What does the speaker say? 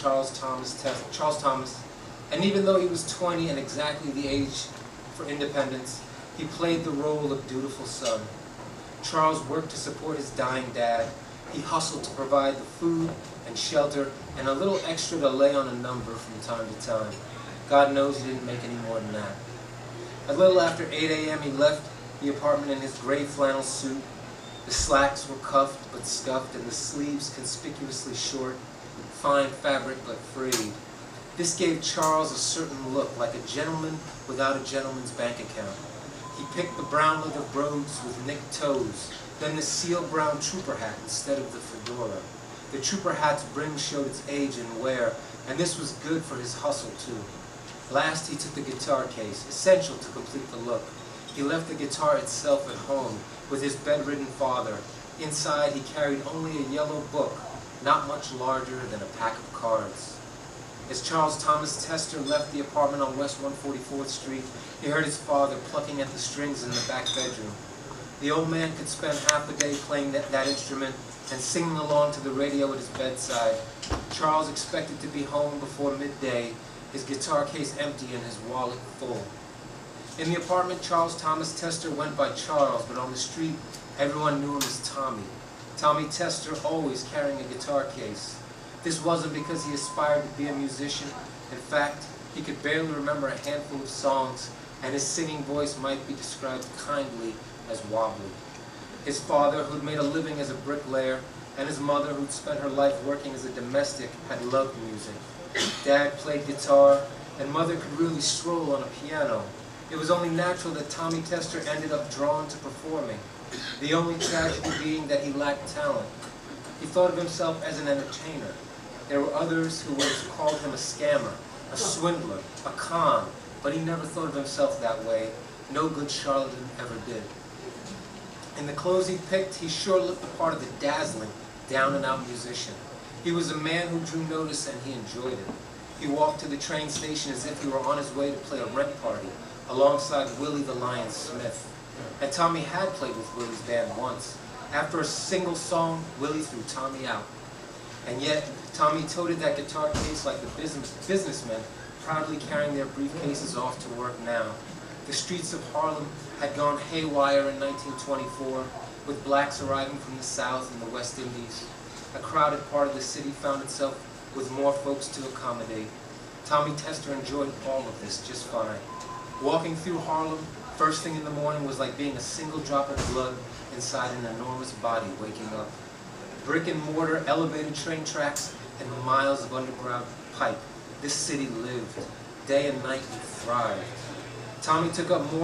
Charles Thomas, and even though he was 20 and exactly the age for independence, he played the role of dutiful son. Charles worked to support his dying dad. He hustled to provide the food and shelter and a little extra to lay on a number from time to time. God knows he didn't make any more than that. A little after 8 a.m. he left the apartment in his gray flannel suit. The slacks were cuffed but scuffed and the sleeves conspicuously short, fine fabric but frayed. This gave Charles a certain look, like a gentleman without a gentleman's bank account. He picked the brown leather brogues with nicked toes, then the seal brown trooper hat instead of the fedora. The trooper hat's brim showed its age and wear, and this was good for his hustle too. Last he took the guitar case, essential to complete the look. He left the guitar itself at home with his bedridden father. Inside he carried only a yellow book, not much larger than a pack of cards. As Charles Thomas Tester left the apartment on West 144th Street, he heard his father plucking at the strings in the back bedroom. The old man could spend half the day playing that instrument and singing along to the radio at his bedside. Charles expected to be home before midday, his guitar case empty and his wallet full. In the apartment, Charles Thomas Tester went by Charles, but on the street, everyone knew him as Tommy. Tommy Tester, always carrying a guitar case. This wasn't because he aspired to be a musician. In fact, he could barely remember a handful of songs, and his singing voice might be described kindly as wobbly. His father, who'd made a living as a bricklayer, and his mother, who'd spent her life working as a domestic, had loved music. Dad played guitar, and Mother could really stroll on a piano. It was only natural that Tommy Tester ended up drawn to performing, the only tragedy being that he lacked talent. He thought of himself as an entertainer. There were others who would have called him a scammer, a swindler, a con, but he never thought of himself that way. No good charlatan ever did. In the clothes he picked, he sure looked the part of the dazzling, down-and-out musician. He was a man who drew notice and he enjoyed it. He walked to the train station as if he were on his way to play a rent party, alongside Willie the Lion Smith. And Tommy had played with Willie's band once. After a single song, Willie threw Tommy out. And yet, Tommy toted that guitar case like the businessmen proudly carrying their briefcases off to work now. The streets of Harlem had gone haywire in 1924, with blacks arriving from the South and the West Indies. A crowded part of the city found itself with more folks to accommodate. Tommy Tester enjoyed all of this just fine. Walking through Harlem, first thing in the morning was like being a single drop of blood inside an enormous body waking up. Brick and mortar, elevated train tracks, and miles of underground pipe. This city lived. Day and night he thrived. Tommy took up more